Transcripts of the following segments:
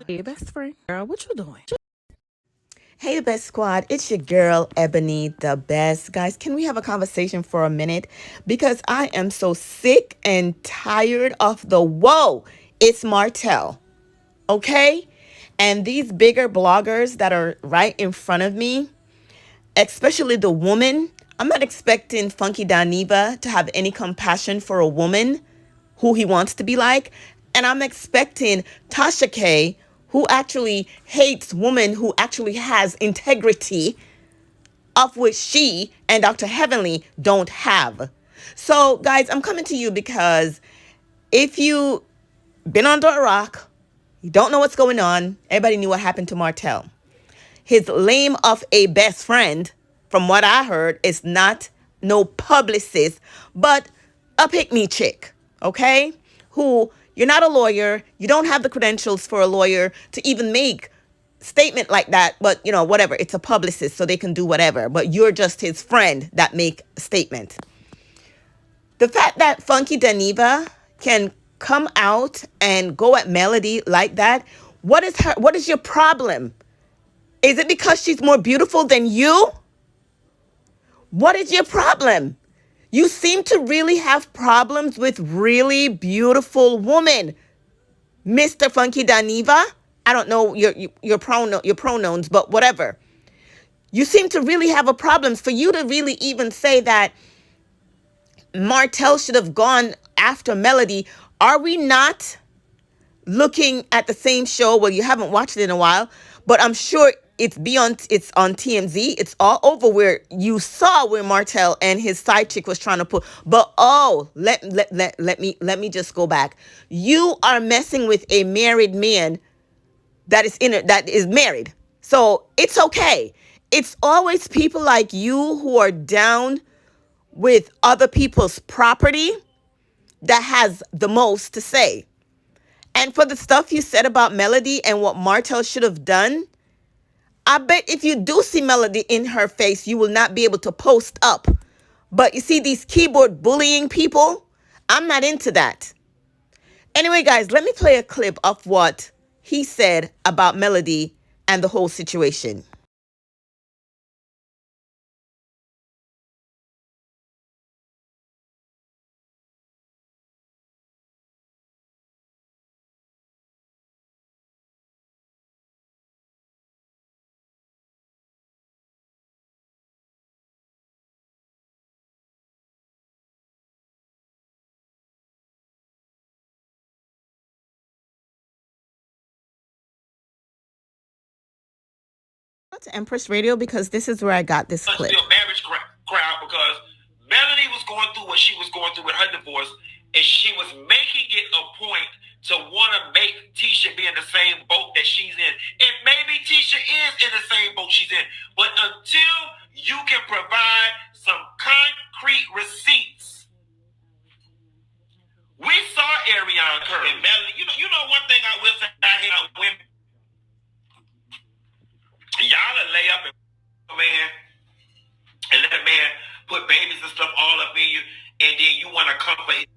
Hey, best friend. Girl, what you doing? Hey, the best squad. It's your girl, Ebony, the best. Guys, can we have a conversation for a minute? Because I am so sick and tired of the whoa. It's Martell, okay? And these bigger bloggers that are right in front of me, especially the woman, I'm not expecting Funky Daniva to have any compassion for a woman who he wants to be like. And I'm expecting Tasha K, who actually hates women who actually has integrity, of which she and Dr. Heavenly don't have. So, guys, I'm coming to you because if you been under a rock, you don't know what's going on. Everybody knew what happened to Martell. His lame of a best friend, from what I heard, is not no publicist, but a pick-me chick, okay? Who, you're not a lawyer, you don't have the credentials for a lawyer to even make statement like that, but whatever, it's a publicist, so they can do whatever, but you're just his friend that make a statement. The fact that Funky Daniva can come out and go at Melody like that, what is your problem? Is it because she's more beautiful than you? What is your problem? You seem to really have problems with really beautiful women, Mr. Funky Daniva. I don't know your pronouns, but whatever. You seem to really have a problem. For you to really even say that Martell should have gone after Melody, are we not looking at the same show? Well, you haven't watched it in a while, but I'm sure it's on TMZ. It's all over where you saw where Martell and his side chick was trying to put. But let me just go back. You are messing with a married man that is married. So it's okay. It's always people like you who are down with other people's property that has the most to say. And for the stuff you said about Melody and what Martell should have done, I bet if you do see Melody in her face, you will not be able to post up. But you see these keyboard bullying people, I'm not into that. Anyway, guys, let me play a clip of what he said about Melody and the whole situation. To Empress Radio because this is where I got this clip. Still marriage crowd because Melanie was going through what she was going through with her divorce, and she was making it a point to want to make Tisha be in the same boat that she's in. And maybe Tisha is in the same boat she's in. But until you can provide some concrete receipts, we saw Ariana Curry and Melanie. You know one thing I will say, I hate women. Y'all lay up and man and let a man put babies and stuff all up in you, and then you want to comfort.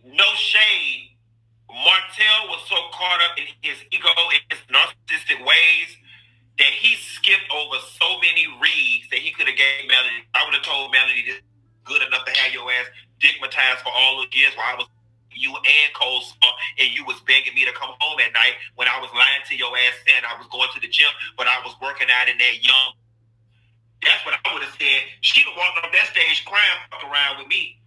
No shade. Martell was so caught up in his ego and his narcissistic ways that he skipped over so many reads that he could have gave Melody. I would have told Melody this good enough to have your ass stigmatized for all those years while I was you and Cole and you was begging me to come home at night when I was lying to your ass saying I was going to the gym, but I was working out in that young. That's what I would have said. She would walk up that stage crying, fuck around with me.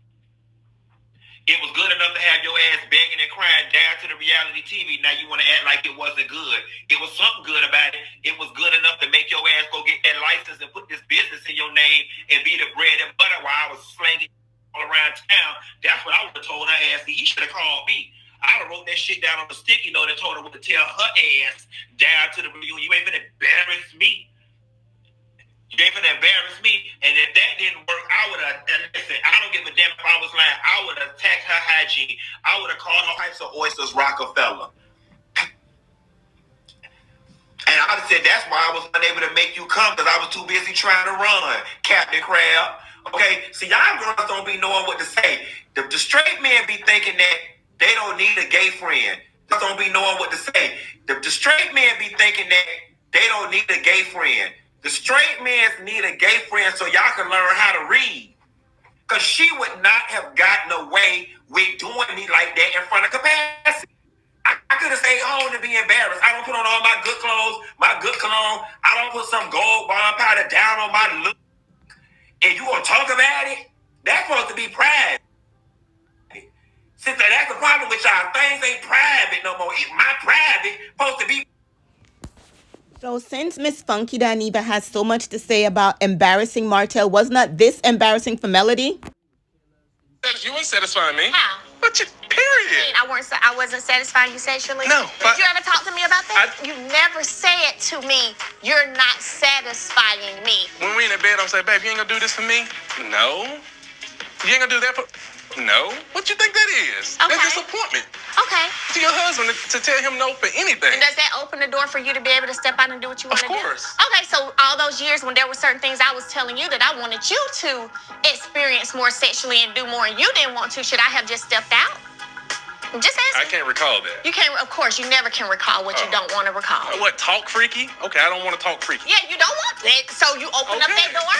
It was good enough to have your ass begging and crying down to the reality TV. Now you want to act like it wasn't good. It was something good about it. It was good enough to make your ass go get that license and put this business in your name and be the bread and butter while I was slanging all around town. That's what I would have told her ass. He should have called me. I would have wrote that shit down on the sticky note and told her what to tell her ass down to the reunion. You ain't gonna embarrass me. You ain't gonna embarrass me. And if that didn't work, I would have, listen, I don't give a damn if I was lying. I would have attacked her hygiene. I would have called all types of oysters Rockefeller. And I would have said, that's why I was unable to make you come, because I was too busy trying to run, Captain Crab. Okay? See, y'all girls don't be knowing what to say. The straight men be thinking that they don't need a gay friend. Don't be knowing what to say. The straight men be thinking that they don't need a gay friend. The straight men need a gay friend so y'all can learn how to read. Because she would not have gotten away with doing me like that in front of capacity. I could have stayed home to be embarrassed. I don't put on all my good clothes, my good cologne. I don't put some gold bomb powder down on my look. And you gonna talk about it? That's supposed to be private. Since that's the problem with y'all. Things ain't private no more. My private supposed to be. So since Miss Funky Dineva has so much to say about embarrassing Martell, was not this embarrassing for Melody? You weren't satisfying me. How? But you, period. I wasn't satisfying you sexually? No. Did you ever talk to me about that? You never said to me, you're not satisfying me. When we in the bed, I'm saying, babe, you ain't gonna do this for me? No. You ain't gonna do that for... No. What you think that is? Okay. That's disappointment. Okay. To your husband to tell him no for anything. And does that open the door for you to be able to step out and do what you want to do? Of course. Okay, so all those years when there were certain things I was telling you that I wanted you to experience more sexually and do more and you didn't want to, should I have just stepped out? Just I ask. can't recall that. You can't, of course, you never can recall what you don't want to recall. What, talk freaky? Okay, I don't want to talk freaky. Yeah, you don't want that, so you open up that door.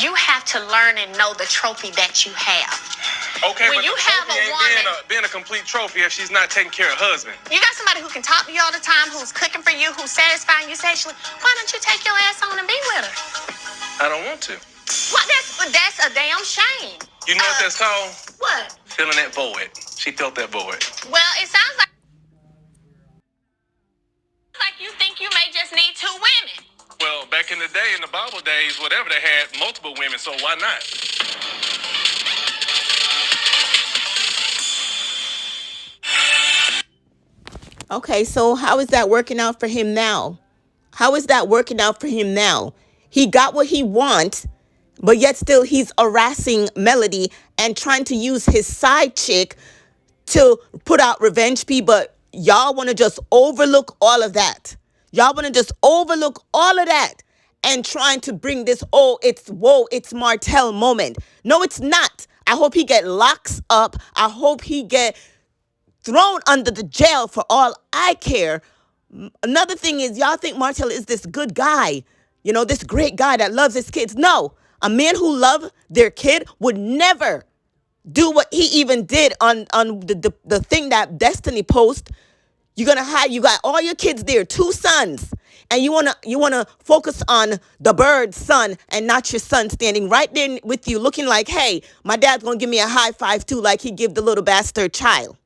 You have to learn and know the trophy that you have. Okay, when but you the have trophy a ain't woman, being a complete trophy if she's not taking care of her husband. You got somebody who can talk to you all the time, who's cooking for you, who's satisfying you sexually. Why don't you take your ass on and be with her? I don't want to. What? That's a damn shame. You know what that's called? What? Feeling that void. She felt that void. Well, it sounds like you think you may just need two women. Well, back in the day, in the Bible days, whatever, they had multiple women, so why not? Okay, so how is that working out for him now? How is that working out for him now? He got what he wants, but yet still he's harassing Melody and trying to use his side chick to put out revenge P, but y'all want to just overlook all of that. Y'all want to just overlook all of that and trying to bring this, it's Martell moment. No, it's not. I hope he get locks up. I hope he get thrown under the jail for all I care. Another thing is, y'all think Martell is this good guy, this great guy that loves his kids. No, a man who loves their kid would never do what he even did on the thing that Destiny post. You're gonna hide. You got all your kids there, 2 sons, and you wanna focus on the bird's son and not your son standing right there with you, looking like, hey, my dad's gonna give me a high five too, like he give the little bastard child.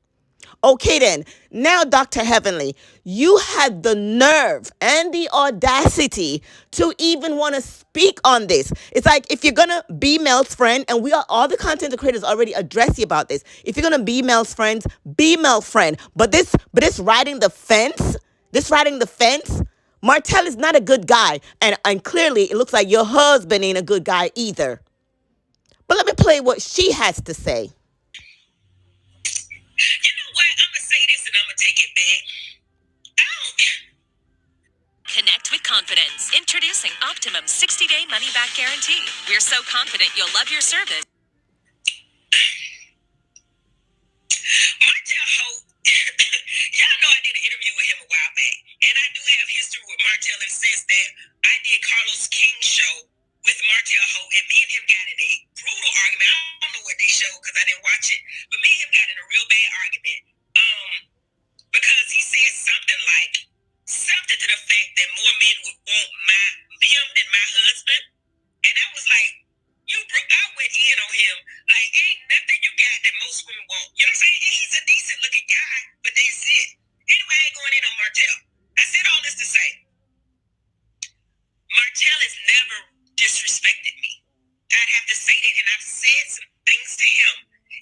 Okay then, now Dr. Heavenly, you had the nerve and the audacity to even want to speak on this. It's like, if you're gonna be Mel's friend, and all the content creators already address you about this. If you're gonna be Mel's friends, be Mel's friend. But this riding the fence, Martell is not a good guy, and clearly it looks like your husband ain't a good guy either. But let me play what she has to say. You know what? I'm gonna say this and I'm gonna take it back. Connect with confidence. Introducing Optimum 60-day money-back guarantee. We're so confident you'll love your service. Martell Hope, y'all know I did an interview with him a while back, and I do have history with Martell in the sense that I did Carlos King's show with Martell Hope, and me and him got in a brutal argument. I don't know what they showed because I didn't watch it, but me and him got in a real bad argument because he said something to the fact that more men would want them than my husband, and I was like, I went in on him like, ain't nothing you got that most women want. You know what I'm saying? He's a decent looking guy, but that's it. Anyway, I ain't going in on Martell. I said all this to say, Martell has never disrespected me. I'd have to say that, and I've said some things to him,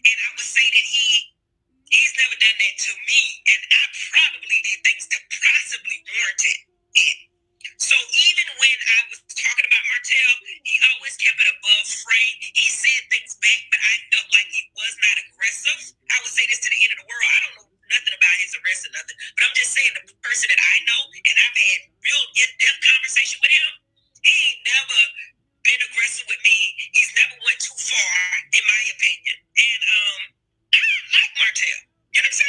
and I would say that he's never done that to me, and I probably did things that possibly warranted it. So even when I was talking about Martell, he always kept it above frame. He said things back, but I felt like he was not aggressive. I would say this to the end of the world. I don't know nothing about his arrest or nothing, but I'm just saying the person that I know, and I've had real in-depth conversation with him, he ain't never been aggressive with me. He's never went too far, in my opinion. And I like Martell. You know what I'm saying?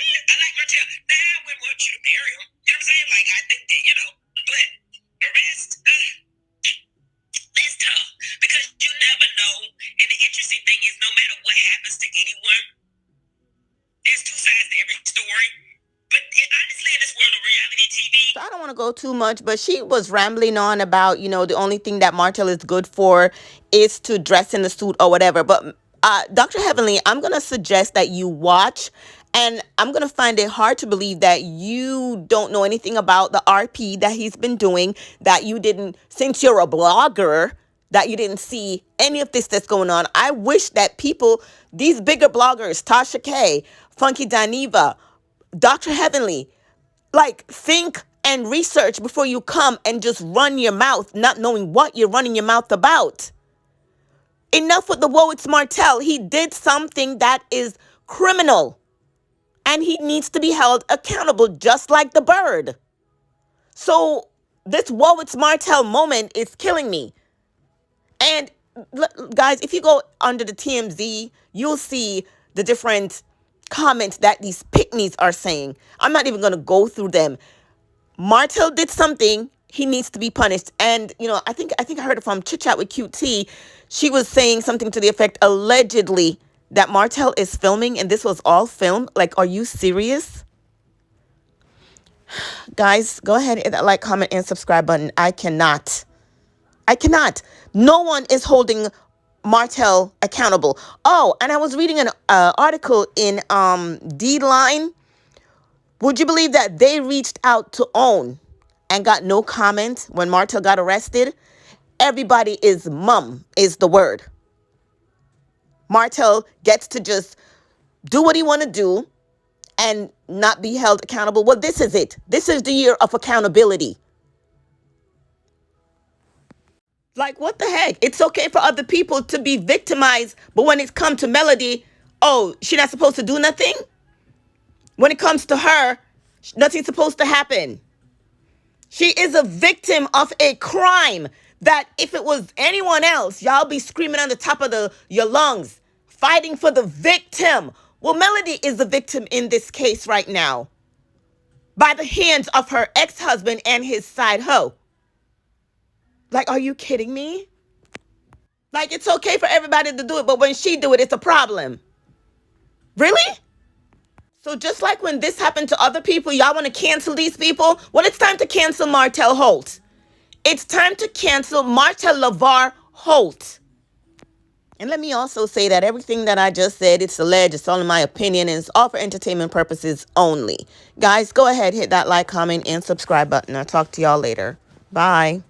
reality TV. So I don't want to go too much, but she was rambling on about, the only thing that Martell is good for is to dress in the suit or whatever. But Dr. Heavenly, I'm going to suggest that you watch, and I'm going to find it hard to believe that you don't know anything about the RP that he's been doing, that you didn't, since you're a blogger, that you didn't see any of this that's going on. I wish that people, these bigger bloggers, Tasha K, Funky Daniva, Dr. Heavenly, like, think and research before you come and just run your mouth, not knowing what you're running your mouth about. Enough with the whoa, it's Martell. He did something that is criminal, and he needs to be held accountable, just like the bird. So this whoa, it's Martell moment is killing me. And guys, if you go under the TMZ, you'll see the different comments that these pick-me's are saying. I'm not even going to go through them. Martell did something. He needs to be punished. And, I think I heard it from Chit Chat with QT. She was saying something to the effect, allegedly, that Martell is filming and this was all filmed. Like, are you serious? Guys, go ahead and hit that like, comment, and subscribe button. I cannot. No one is holding Martell accountable. Oh, and I was reading an article in D-Line. Would you believe that they reached out to OWN and got no comment when Martell got arrested? Everybody is mum is the word. Martell gets to just do what he want to do and not be held accountable. Well, this is it. This is the year of accountability. Like, what the heck? It's okay for other people to be victimized, but when it comes to Melody, oh, she's not supposed to do nothing? When it comes to her, nothing's supposed to happen. She is a victim of a crime that if it was anyone else, y'all be screaming on the top of your lungs, fighting for the victim. Well, Melody is the victim in this case right now by the hands of her ex-husband and his side hoe. Like, are you kidding me? Like, it's okay for everybody to do it, but when she do it, it's a problem. Really? So just like when this happened to other people, y'all want to cancel these people? Well, it's time to cancel Martell Holt. It's time to cancel Martell LaVar Holt. And let me also say that everything that I just said, it's alleged, it's all in my opinion, and it's all for entertainment purposes only. Guys, go ahead, hit that like, comment, and subscribe button. I'll talk to y'all later. Bye.